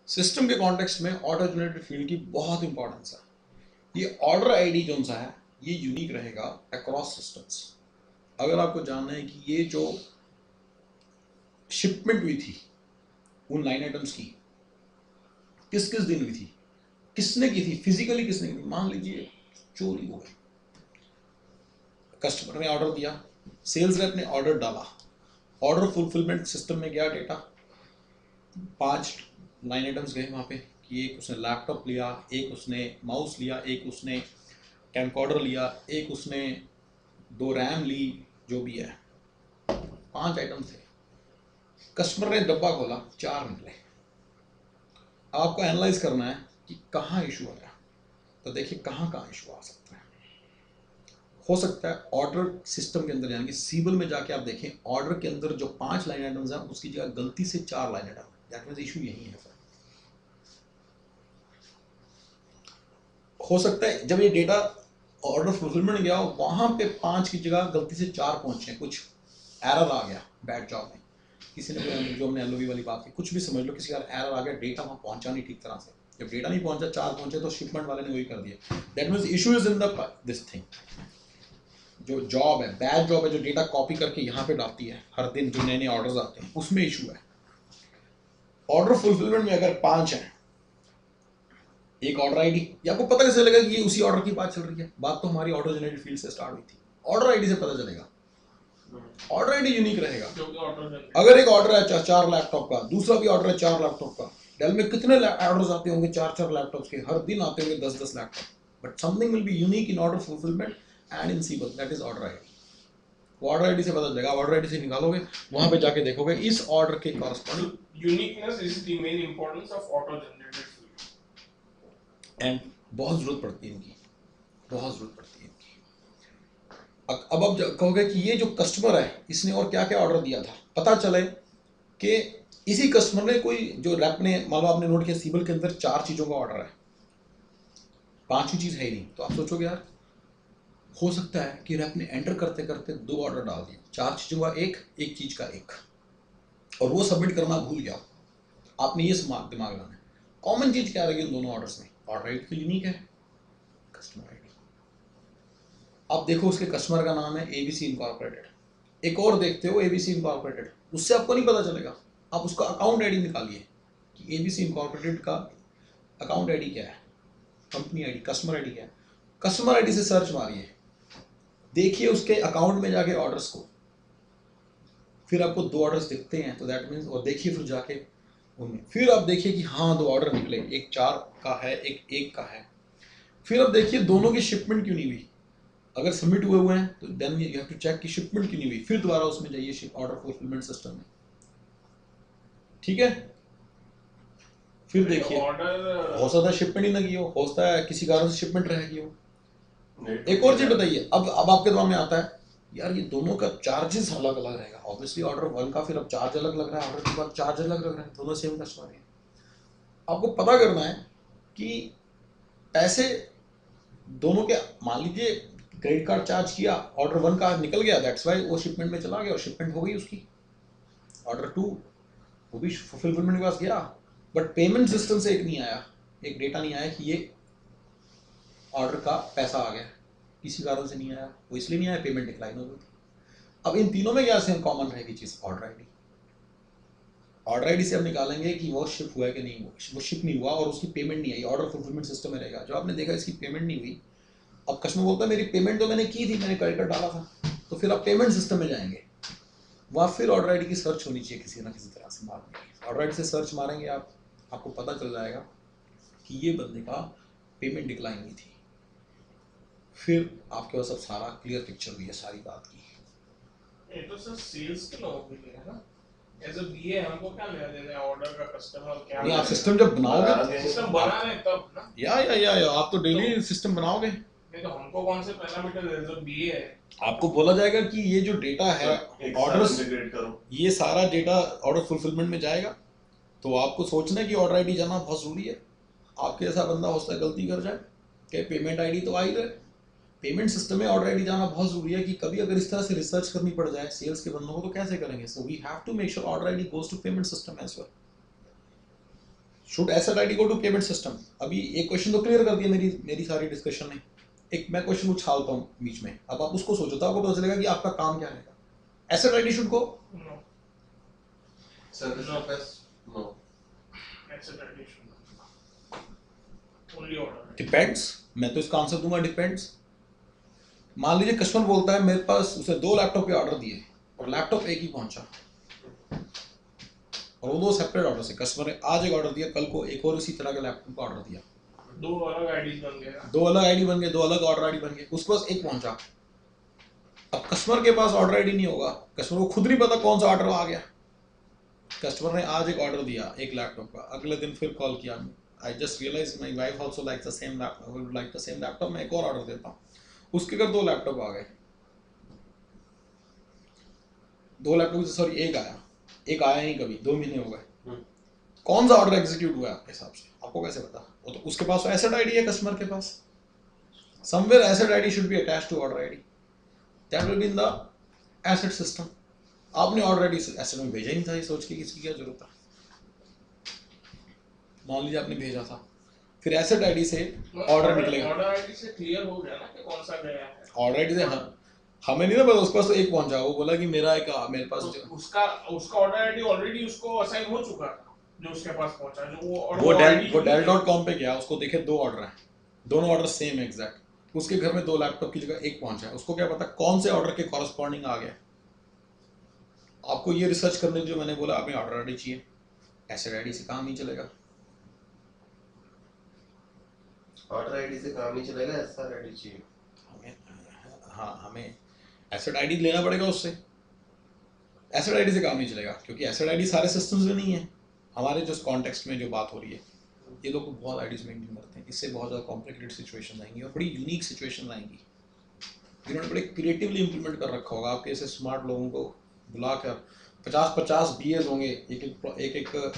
System के context में auto generated field की बहुत इंपॉर्टेंस है। ये ऑर्डर आईडी जो सा है ये यूनिक रहेगा अक्रॉस सिस्टम्स। अगर आपको जानना है कि ये जो शिपमेंट हुई थी उन लाइन आइटम्स की किस किस दिन हुई थी, किसने की थी, फिजिकली किसने की थी। मान लीजिए चोरी हो गई, कस्टमर ने ऑर्डर दिया, सेल्स रेप ने ऑर्डर डाला, ऑर्डर फुलफिलमेंट सिस्टम में गया डेटा, 5 लाइन आइटम्स गए वहाँ पे कि एक उसने लैपटॉप लिया, एक उसने माउस लिया, एक उसने कैमकॉर्डर लिया, एक उसने 2 रैम ली, जो भी है 5 आइटम थे। कस्टमर ने डब्बा खोला, 4 निकले। आपको एनालाइज करना है कि कहाँ इशू आया। तो देखिए कहाँ कहाँ इशू आ सकता है। हो सकता है ऑर्डर सिस्टम के अंदर यानी कि सीबल में जाके आप देखें, ऑर्डर के अंदर जो 5 लाइन आइटम्स हैं उसकी जगह गलती से 4 line item, that means issue यही है। हो सकता है जब ये डेटा ऑर्डर फुलफिलमेंट गया वहां पे 5 की जगह गलती से 4 पहुंचे, कुछ एरर आ गया बैड जॉब में, किसी ने जो हमने एलओवी वाली बात की, कुछ भी समझ लो, किसी का एरर आ गया, डेटा वहां पहुंचा नहीं ठीक तरह से। जब डेटा नहीं पहुंचा, 4 पहुंचे, तो शिपमेंट वाले ने वही कर दिया। That means issue is in the this thing. जो जॉब है, बैड जॉब है, जो डेटा कॉपी करके यहाँ पे डालती है हर दिन, जो नए नए ऑर्डर्स आते हैं, उसमें इशू है। ऑर्डर फुलफिलमेंट में अगर 5 है, एक ऑर्डर आईडी, ये आपको पता कैसे चलेगा कि ये उसी ऑर्डर की बात चल रही है? बात तो हमारी ऑटो जनरेटेड फील्ड से स्टार्ट हुई थी, ऑर्डर आईडी से पता चलेगा। ऑर्डर आईडी यूनिक रहेगा। अगर एक ऑर्डर है 4 लैपटॉप का, दूसरा भी ऑर्डर है 4 लैपटॉप का, डेल में कितने ऑर्डर्स आते होंगे? 4 लैपटॉप्स के, हर दिन आते होंगे 10 laptop, but something will be unique in order fulfilment and in सीबल, that is order ID. Order ID से पता चलेगा, ऑर्डर आईडी से निकालोगे, वहां पे जाके देखोगे इस ऑर्डर के corresponding. Uniqueness is the main importance of auto generated field and बहुत जरूरत पड़ती है इनकी, बहुत जरूरत पड़ती है इनकी। अब आप कहोगे कि ये जो कस्टमर है इसने और क्या क्या ऑर्डर दिया था, पता चले कि इसी कस्टमर ने कोई जो रैप ने, मान लो आपने नोट किया सीबल के अंदर 4 चीज़ों का ऑर्डर है, 5वीं चीज़ है ही नहीं, तो आप सोचोगे यार हो सकता है कि रैप ने एंटर करते करते 2 ऑर्डर डाल दिए, 4 चीज़ों का एक चीज़ का एक, और वो सबमिट करना भूल गया। आपने ये दिमाग लाना है। कॉमन चीज़ क्या रहेगी उन दोनों ऑर्डर्स में? ऑर्डर आईडी तो यूनिक है, कस्टमर आईडी। आप देखो उसके कस्टमर का नाम है एबीसी इनकॉर्पोरेटेड, एक और देखते हो एबीसी इनकॉर्पोरेटेड, उससे आपको नहीं पता चलेगा। आप उसका अकाउंट आईडी निकालिए कि एबीसी इनकॉर्पोरेटेड का अकाउंट आईडी क्या है, कंपनी आईडी, कस्टमर आईडी क्या है। कस्टमर आईडी से सर्च मारिए, देखिए उसके अकाउंट में जाके ऑर्डर्स को, फिर आपको 2 ऑर्डर्स दिखते हैं तो दैट मीन्स, और देखिए फिर जाके उनमें, फिर आप देखिए कि हाँ 2 ऑर्डर निकले, एक 4 का है, एक 1 का है। फिर आप देखिए दोनों की शिपमेंट क्यों नहीं हुई। अगर सबमिट हुए हैं तो then you have to check कि शिपमेंट क्यों नहीं हुई, फिर दोबारा उसमें जाइए ऑर्डर फुलफिलमेंट सिस्टम में, ठीक है। फिर देखिए हो सकता है शिपमेंट ही ना की हो सकता है किसी कारण से शिपमेंट रह गई हो। एक और चीज बताइए, अब आपके दिमाग में आता है यार ये दोनों का चार्जेस अलग अलग रहेगा, ऑब्वियसली ऑर्डर 1 का फिर अब चार्ज अलग लग रहा है, ऑर्डर के बाद चार्ज अलग लग रहा है, दोनों सेम कस्टमर है। आपको पता करना है कि पैसे दोनों के, मान लीजिए क्रेडिट कार्ड चार्ज किया, ऑर्डर 1 का निकल गया, दैट्स वाई वो शिपमेंट में चला गया और शिपमेंट हो गई उसकी। ऑर्डर 2 वो भी फुलफिलमेंट के पास गया, बट पेमेंट सिस्टम से एक नहीं आया, एक डेटा नहीं आया कि ये ऑर्डर का पैसा आ गया, किसी कारण से नहीं आया, वो इसलिए नहीं आया, पेमेंट डिक्लाइन हो गई थी। अब इन तीनों में क्या सेम कॉमन रहेगी चीज़? Order ID. ऑर्डर आईडी से हम निकालेंगे कि वो शिप हुआ है कि नहीं हुआ, वो शिप नहीं हुआ और उसकी पेमेंट नहीं आई, ऑर्डर फुलफिलमेंट सिस्टम में रहेगा। जो आपने देखा इसकी पेमेंट नहीं हुई, अब कस्टमर बोलता है मेरी पेमेंट तो मैंने की थी, मैंने क्रेडिट कार्ड डाला था, तो फिर आप पेमेंट सिस्टम में जाएंगे, वहाँ फिर ऑर्डर आईडी की सर्च होनी चाहिए किसी ना किसी तरह से मारेंगे। ऑर्डर आईडी से सर्च मारेंगे आप, आपको पता चल जाएगा कि ये बंदे का पेमेंट डिक्लाइन हुई थी। फिर आपके पास अब सारा क्लियर पिक्चर हुई है सारी बात की। ये तो सर सेल्स के लोगों के लिए है ना, एज अ बीए हमको क्या लेना देना है ऑर्डर का, कस्टमर क्या नहीं, आप सिस्टम जब बनाओगे, सिस्टम बना रहे तब ना, या आप तो डेली सिस्टम बनाओगे। नहीं तो हमको कौन से पैरामीटर एज अ बीए है, आपको बोला जाएगा कि ये जो डेटा है ऑर्डर्स, ये सारा डेटा ऑर्डर फुलफिलमेंट में जाएगा, तो आपको सोचना है कि ऑर्डर आईडी जाना बहुत ज़रूरी है। आपके ऐसा बंदा हो सकता है गलती कर जाए कि पेमेंट आईडी तो आ ही रहे, पेमेंट सिस्टम में ऑर्डर आईडी जाना बहुत ज़रूरी है कि कभी अगर इस तरह से रिसर्च करनी पड़ जाए सेल्स के बंदों को तो कैसे करेंगे। So we have to make sure order ID goes to payment system as well. Should asset ID go to payment system? अभी एक क्वेश्चन तो क्लियर कर दिया मेरी सारी डिस्कशन में। एक मैं क्वेश्चन उछालता हूँ बीच में, अब आप उसको सोचो तो आपको पता चलेगा कि आपका काम क्या रहेगा। Asset ID should go? No. Service No. request? No. Asset ID should not. Only order. Depends. मैं तो इसका आंसर दूंगा डिपेंड्स। मान लीजिए कस्टमर बोलता है मेरे पास, उसे 2 लैपटॉप के ऑर्डर दिए और लैपटॉप एक ही पहुंचा, और वो 2 सेपरेट ऑर्डर से, कस्टमर ने आज एक ऑर्डर दिया, कल को एक और इसी तरह के लैपटॉप का ऑर्डर दिया, 2 अलग आईडीज बन गए। 2 अलग आईडी बन गए, 2 अलग ऑर्डर आईडी बन गए, उसके पास एक पहुंचा। अब कस्टमर के पास ऑर्डर आईडी नहीं होगा, कस्टमर को खुद नहीं पता कौन सा ऑर्डर आ गया। कस्टमर ने आज एक ऑर्डर दिया एक लैपटॉप का, अगले दिन फिर कॉल किया, I just realise my wife also like the same laptop, मैं एक और ऑर्डर देता हूँ। उसके घर 2 लैपटॉप आ गए, 2 लैपटॉप, सॉरी एक आया, एक आया नहीं कभी, 2 महीने हो गए। कौन सा ऑर्डर एग्जीक्यूट हुआ है आपके हिसाब से? आपको कैसे पता? वो तो उसके पास एसेट आईडी है कस्टमर के पास, somewhere asset ID should be attached to order ID, that will be in the asset system. आपने ऑर्डर आईडी एसेट में भेजा ही नहीं था, ये सोच के किसकी क्या जरूरत है। मान लीजिए आपने भेजा था, फिर एसेट आईडी से ऑर्डर निकलेगा। ऑर्डर आईडी से क्लियर हो गया ना कि कौन सा गया है। ऑर्डर आईडी से हमें नहीं ना पता, उसके पास तो एक पहुंचा, वो बोला कि मेरा एक मेरे पास तो उसका ऑर्डर आईडी ऑलरेडी उसको असाइन हो चुका था, जो उसके पास पहुंचा, जो वो Dell.com पे गया, उसको देखे 2 ऑर्डर हैं, दोनों ऑर्डर सेम एग्जैक्ट, उसके घर में 2 लैपटॉप की जगह एक पहुंचा है, उसको क्या पता कौन से ऑर्डर के कॉरस्पॉन्डिंग आ गया। आपको ये रिसर्च करने जो मैंने बोला, आपने ऑर्डर आईडी चाहिए, एसेट आईडी से काम नहीं चलेगा। ऑर्डर आईडी से काम नहीं चलेगा, एसआर आईडी चाहिए हमें एसेट आईडी लेना पड़ेगा उससे, एसेट आईडी से काम नहीं चलेगा, क्योंकि एसेट आईडी सारे सिस्टम्स में नहीं है। हमारे जो कॉन्टेक्स्ट में जो बात हो रही है, ये लोग बहुत आईडीज मेंटेन करते हैं, इससे बहुत ज़्यादा कॉम्प्लिकेटेड सिचुएशन आएंगी और बड़ी यूनिक सिचुएशन आएंगी, जिन्होंने बड़े क्रिएटिवली इंप्लीमेंट कर रखा होगा। आपके ऐसे स्मार्ट लोगों को बुलाकर 50-50 बीएस होंगे, एक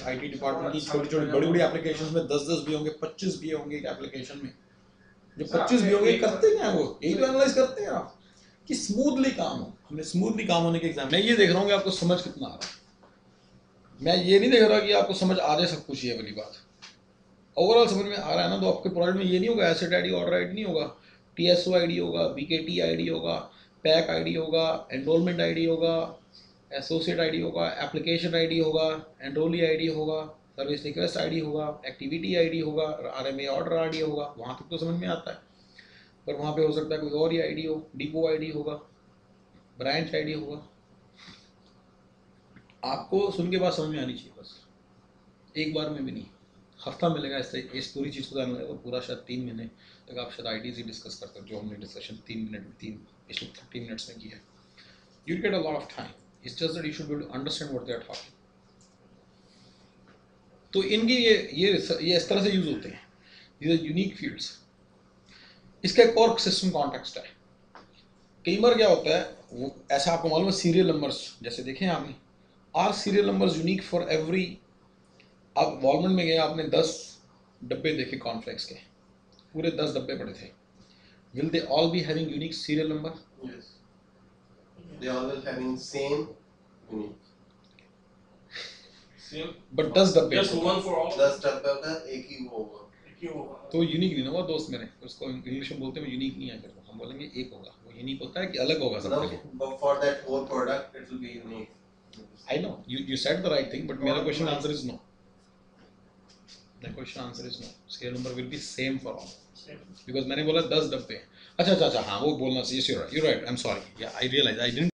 आईटी डिपार्टमेंट की छोटी बड़ी एप्लीकेशंस में 10-10 भी होंगे, 25 भी होंगे एक एप्लीकेशन में। जो 25 भी होंगे करते क्या है, वो यही तो एनालाइज करते हैं आप कि स्मूथली काम हो। हमने स्मूथली काम होने के एग्जाम, मैं ये देख रहा हूँ कि आपको समझ कितना आ रहा है, मैं ये नहीं देख रहा कि आपको समझ आ जाए सब कुछ। ये वाली बात ओवरऑल समझ में आ रहा है ना, तो आपके प्रोजेक्ट में ये नहीं होगा एसेट आईडी ऑर्डर आईडी नहीं होगा, टीएसओ आईडी होगा, बीकेटी आईडी होगा, पैक आईडी होगा, एनरोलमेंट आईडी होगा, एसोसिएट आईडी होगा, एप्लीकेशन आईडी होगा, एनरोली आईडी होगा, सर्विस रिक्वेस्ट आईडी होगा, एक्टिविटी आईडी होगा, आरएमए ऑर्डर आईडी होगा। वहाँ तक तो समझ में आता है, पर वहाँ पे हो सकता है कोई और ही आईडी हो, डिपो आईडी होगा, ब्रांच आईडी होगा। आपको सुन के बात समझ में आनी चाहिए, बस एक बार में भी नहीं, हफ्ता मिलेगा इस पूरी चीज़ को जानने, तो पूरा शायद 3 महीने तक आप शायद आईडीज ही डिस्कस करते हो, जो हमने डिस्कशन 3 पिछले 30 मिनट्स में की है। You get a lot of time, it's just that you should be able to understand what they are talking. तो इनकी ये इस तरह से यूज होते हैं, दीज आर यूनिक फील्ड्स। इसका एक और सिस्टम कॉन्टेक्स्ट है। कई बार क्या होता है, वो ऐसा आपको मालूम है, सीरियल नंबर्स जैसे देखें आपने, are serial numbers unique for every. आप वॉलमार्ट में गए, आपने 10 डब्बे देखे कॉर्नफ्लेक्स के, पूरे 10 डब्बे पड़े थे, will they all be having unique serial number? Yes. They all will having same unique. Same, but 10 डब्बे जस्ट वन फॉर ऑल, 10 डब्बे का एक ही वो होगा। क्यों होगा? तो यूनिक नहीं ना हुआ दोस्त मेरे, उसको इंग्लिश में बोलते हैं यूनिक नहीं है, फिर हम बोलेंगे एक होगा। वो यूनिक होता है कि अलग होगा No, सबके लिए। but for that whole product, it will be unique. I know you said the right thing, but मेरा question answer is no. The question answer is no. Serial number will be same for all. Because मैंने बोला 10 डब्बे। अच्छा, हाँ वो बोलना चाहिए। You're right. I'm sorry. Yeah, I realize I didn't